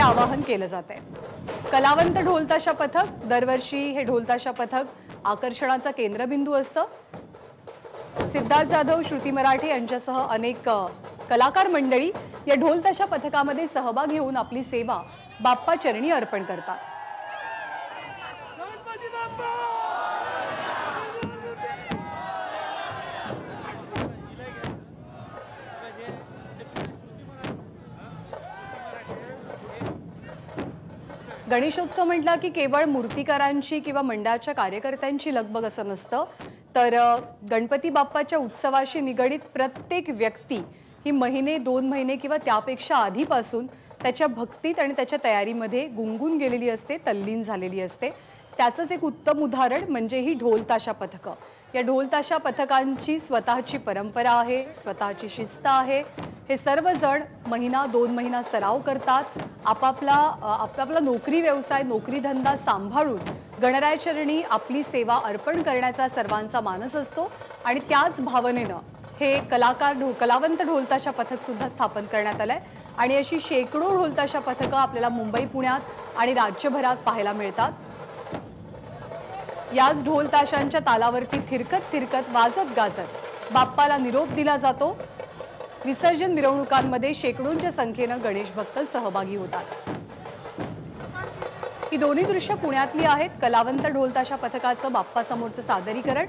आवाहन केलं जात आहे। कलावंत ढोलताशा पथक दरवर्षी हे ढोलताशा पथक आकर्षणाचा केंद्रबिंदू असतं। सिद्धार्थ जाधव, श्रुती मराठे यांच्यासह अनेक कलाकार मंडळी या ढोलताशा पथकामध्ये सहभाग घेऊन आपली सेवा बाप्पा चरणी अर्पण करतात। गणेशोत्सव म्हटला की केवळ मूर्तिकारांची किंवा मंडळाच्या कार्यकर्त्यांची लगबग असं नसतं, तर गणपती बाप्पाच्या उत्सवाशी निगडित प्रत्येक व्यक्ती ही महिने 2 महिने किंवा त्यापेक्षा आधीपासून त्याच्या भक्तीत आणि त्याच्या तयारीमध्ये गुंगून गेलेली असते, तल्लीन झालेली असते। त्याचंच एक उत्तम उदाहरण म्हणजे ही ढोलताशा पथकं। या ढोलताशा पथकांची स्वतःची परंपरा आहे, स्वतःची शिस्त आहे। हे सर्वजण महिना 2 महिना सराव करतात, आपापला नोकरी व्यवसाय नोकरी धंदा सांभाळून गणरायचरणी आपली सेवा अर्पण करण्याचा सर्वांचा मानस असतो आणि त्याच भावनेनं हे कलावंत ढोलताशा पथक सुद्धा स्थापन करण्यात आलंय आणि अशी शेकडो ढोलताशा पथकं आपल्याला मुंबई, पुण्यात आणि राज्यभरात पाहायला मिळतात। याच ढोलताशांच्या तालावरती थिरकत थिरकत वाजत गाजत बाप्पाला निरोप दिला जातो। विसर्जन मिरवणुकांमध्ये शेकडोंच्या संख्येनं गणेश भक्त सहभागी होतात। ही दोन्ही दृश्य पुण्यातली आहेत। कलावंत ढोलताशा पथकाचं बाप्पासमोरचं सादरीकरण